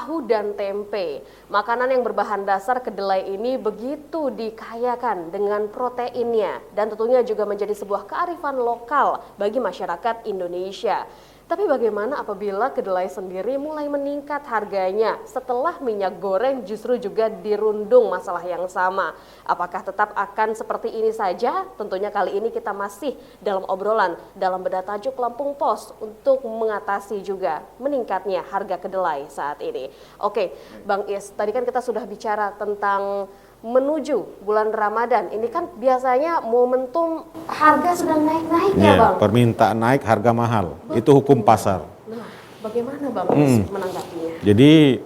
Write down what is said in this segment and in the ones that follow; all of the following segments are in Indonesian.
tahu dan tempe. Makanan yang berbahan dasar kedelai ini begitu dikayakan dengan proteinnya dan tentunya juga menjadi sebuah kearifan lokal bagi masyarakat Indonesia. Tapi bagaimana apabila kedelai sendiri mulai meningkat harganya setelah minyak goreng justru juga dirundung masalah yang sama? Apakah tetap akan seperti ini saja? Tentunya kali ini kita masih dalam obrolan dalam bedah tajuk Lampung Pos untuk mengatasi juga meningkatnya harga kedelai saat ini. Oke, Bang Is, tadi kan kita sudah bicara tentang menuju bulan Ramadan. Ini kan biasanya momentum harga sedang naik-naik ya Bang? Permintaan naik, harga mahal. Betul. Itu hukum pasar. Nah, bagaimana Bang menanggapinya? Jadi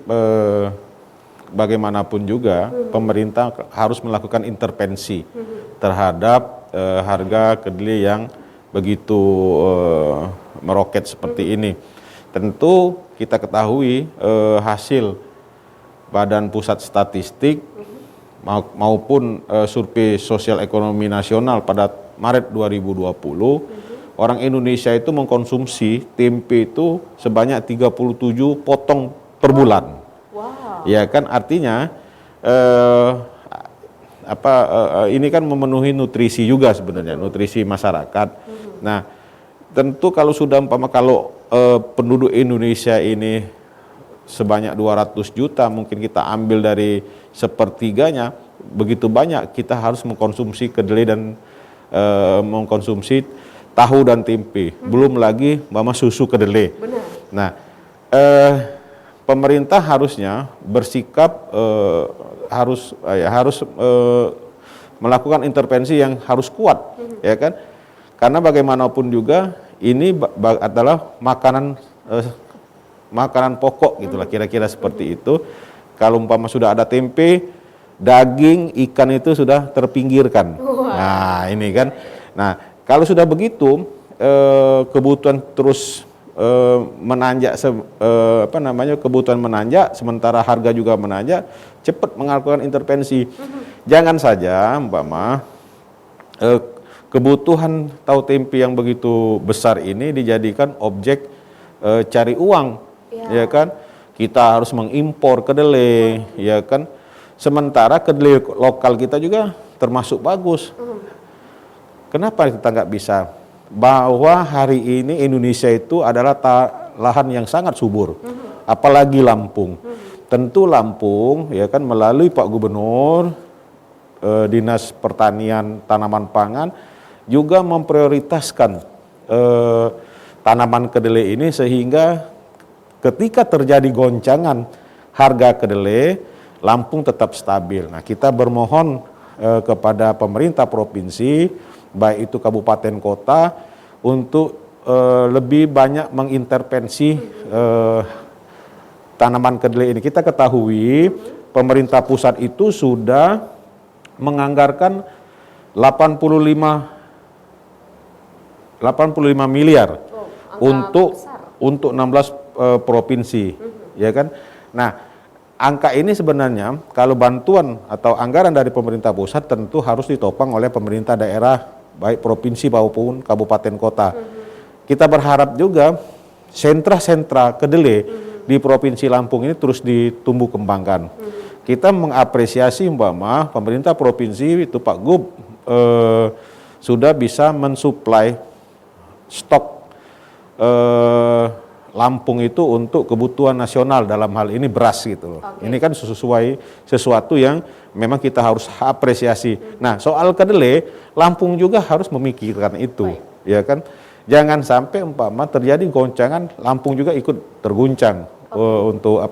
bagaimanapun juga pemerintah harus melakukan intervensi terhadap harga kedelai yang begitu meroket seperti ini. Tentu kita ketahui hasil Badan Pusat Statistik maupun survei sosial ekonomi nasional pada Maret 2020, orang Indonesia itu mengkonsumsi tempe itu sebanyak 37 potong per bulan. Wow. Ya kan, artinya ini kan memenuhi nutrisi juga sebenarnya, nutrisi masyarakat. Nah, tentu kalau sudah kalau penduduk Indonesia ini sebanyak 200 juta, mungkin kita ambil dari sepertiganya, begitu banyak kita harus mengkonsumsi kedelai dan mengkonsumsi tahu dan tempe. Belum lagi susu kedelai. Benar. Nah, pemerintah harusnya bersikap harus melakukan intervensi yang harus kuat, ya kan? Karena bagaimanapun juga ini adalah makanan pokok gitulah, kira-kira seperti itu. Kalau umpama sudah ada tempe, daging, ikan itu sudah terpinggirkan. Nah, ini kan. Nah, kalau sudah begitu, kebutuhan terus menanjak, kebutuhan menanjak, sementara harga juga menanjak, cepat melakukan intervensi. Jangan saja umpama kebutuhan tahu tempe yang begitu besar ini dijadikan objek cari uang. Ya kan, kita harus mengimpor kedelai, ya kan. Sementara kedelai lokal kita juga termasuk bagus. Kenapa kita nggak bisa? Bahwa hari ini Indonesia itu adalah lahan yang sangat subur, apalagi Lampung. Tentu Lampung, ya kan, melalui Pak Gubernur, Dinas Pertanian Tanaman Pangan juga memprioritaskan tanaman kedelai ini, sehingga ketika terjadi goncangan harga kedelai, Lampung tetap stabil. Nah, kita bermohon kepada pemerintah provinsi, baik itu kabupaten kota, untuk lebih banyak mengintervensi tanaman kedelai ini. Kita ketahui pemerintah pusat itu sudah menganggarkan 85 miliar untuk 16 provinsi, ya kan. Nah, angka ini sebenarnya kalau bantuan atau anggaran dari pemerintah pusat tentu harus ditopang oleh pemerintah daerah, baik provinsi maupun kabupaten kota. Kita berharap juga sentra-sentra kedelai di Provinsi Lampung ini terus ditumbuh kembangkan. Kita mengapresiasi umpama pemerintah provinsi itu Pak Gub sudah bisa mensuplai stok Lampung itu untuk kebutuhan nasional, dalam hal ini beras gitu loh. Ini kan sesuatu yang memang kita harus apresiasi. Nah, soal kedelai, Lampung juga harus memikirkan itu, ya kan? Jangan sampai umpama terjadi goncangan, Lampung juga ikut terguncang untuk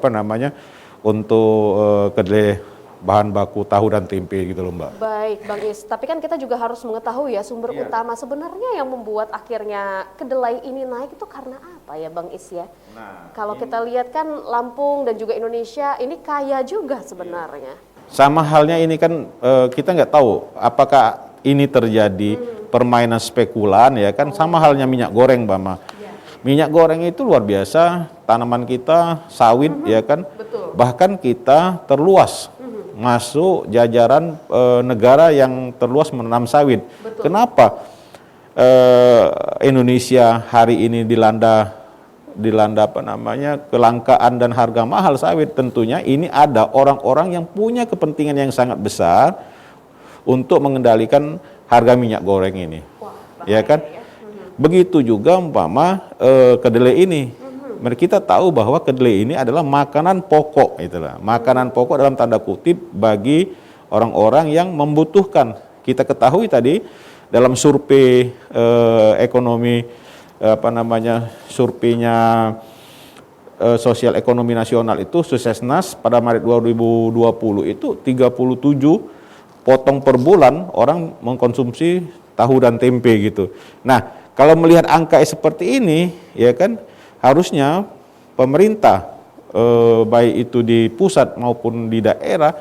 kedelai bahan baku tahu dan tempe gitu loh, Mbak. Baik, Bang Is. Tapi kan kita juga harus mengetahui ya sumber utama sebenarnya yang membuat akhirnya kedelai ini naik itu karena apa ya, Bang Is ya? Nah, kalau kita lihat kan Lampung dan juga Indonesia ini kaya juga sebenarnya. Sama halnya ini kan kita nggak tahu apakah ini terjadi permainan spekulan, ya kan. Sama halnya minyak goreng, Bama. Minyak goreng itu luar biasa, tanaman kita sawit, ya kan. Betul. Bahkan kita terluas masuk jajaran negara yang terluas menanam sawit. Betul. Kenapa Indonesia hari ini dilanda dilanda kelangkaan dan harga mahal sawit, tentunya ini ada orang-orang yang punya kepentingan yang sangat besar untuk mengendalikan harga minyak goreng ini. Wah, Ya kan? Begitu juga kedelai ini. Kita tahu bahwa kedelai ini adalah makanan pokok, itulah. Makanan pokok dalam tanda kutip bagi orang-orang yang membutuhkan. Kita ketahui tadi dalam survei ekonomi surveinya Sosial Ekonomi Nasional itu Suksesnas pada Maret 2020 itu 37 potong per bulan orang mengkonsumsi tahu dan tempe gitu. Nah, kalau melihat angka seperti ini, ya kan, harusnya pemerintah baik itu di pusat maupun di daerah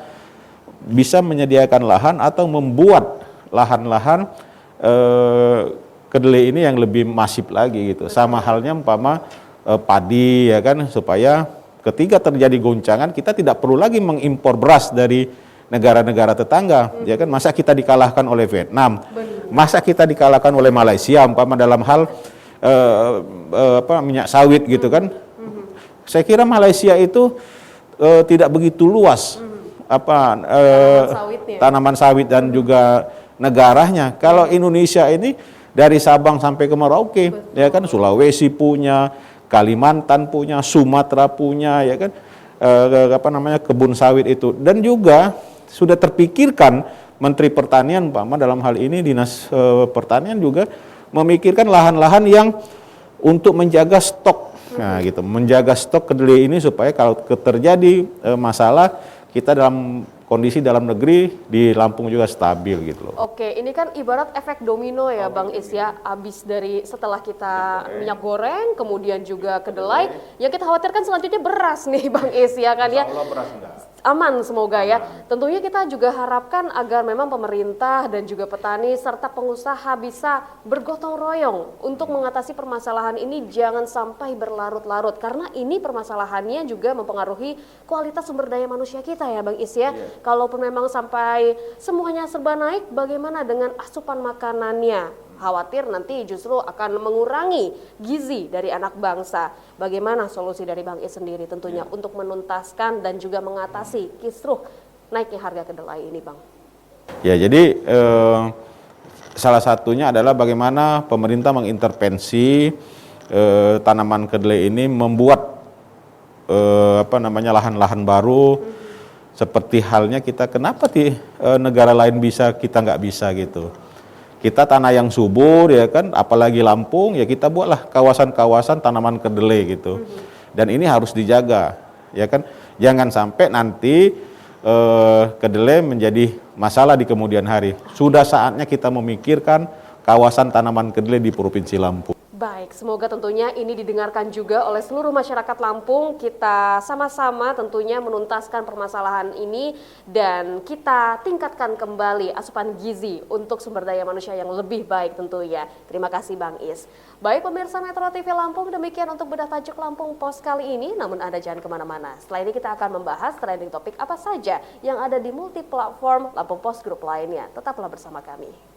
bisa menyediakan lahan atau membuat lahan-lahan kedelai ini yang lebih masif lagi gitu. Sama halnya padi, ya kan, supaya ketika terjadi goncangan kita tidak perlu lagi mengimpor beras dari negara-negara tetangga, ya kan. Masa kita dikalahkan oleh Vietnam, masa kita dikalahkan oleh Malaysia dalam hal minyak sawit gitu kan. Saya kira Malaysia itu tidak begitu luas tanaman sawit dan juga negaranya. Kalau Indonesia ini dari Sabang sampai ke Merauke, ya kan, Sulawesi punya, Kalimantan punya, Sumatera punya, ya kan, kebun sawit itu. Dan juga sudah terpikirkan Menteri Pertanian dalam hal ini Dinas Pertanian juga memikirkan lahan-lahan yang untuk menjaga stok. Nah, gitu, menjaga stok kedelai ini supaya kalau terjadi masalah kita dalam kondisi dalam negeri di Lampung juga stabil gitu loh. Oke, ini kan ibarat efek domino ya Bang Is ya, abis dari setelah kita minyak goreng, kemudian juga kedelai, yang kita khawatirkan selanjutnya beras nih Bang Is ya kan ya. Insya Allah beras enggak. Aman semoga ya. Tentunya kita juga harapkan agar memang pemerintah dan juga petani serta pengusaha bisa bergotong royong untuk mengatasi permasalahan ini, jangan sampai berlarut-larut karena ini permasalahannya juga mempengaruhi kualitas sumber daya manusia kita ya Bang Is ya. Kalaupun memang sampai semuanya serba naik, bagaimana dengan asupan makanannya? Khawatir nanti justru akan mengurangi gizi dari anak bangsa. Bagaimana solusi dari Bang Is sendiri tentunya untuk menuntaskan dan juga mengatasi kisruh naiknya harga kedelai ini, Bang? Ya, jadi salah satunya adalah bagaimana pemerintah mengintervensi tanaman kedelai ini, membuat lahan-lahan baru. Seperti halnya kita, kenapa di negara lain bisa kita nggak bisa gitu. Kita tanah yang subur, ya kan, apalagi Lampung, ya kita buatlah kawasan-kawasan tanaman kedelai gitu. Dan ini harus dijaga, ya kan. Jangan sampai nanti kedelai menjadi masalah di kemudian hari. Sudah saatnya kita memikirkan kawasan tanaman kedelai di Provinsi Lampung. Baik, semoga tentunya ini didengarkan juga oleh seluruh masyarakat Lampung. Kita sama-sama tentunya menuntaskan permasalahan ini dan kita tingkatkan kembali asupan gizi untuk sumber daya manusia yang lebih baik tentunya. Terima kasih Bang Is. Baik pemirsa Metro TV Lampung, demikian untuk bedah tajuk Lampung Pos kali ini. Namun Anda jangan kemana-mana. Setelah ini kita akan membahas trending topik apa saja yang ada di multi platform Lampung Pos Group lainnya. Tetaplah bersama kami.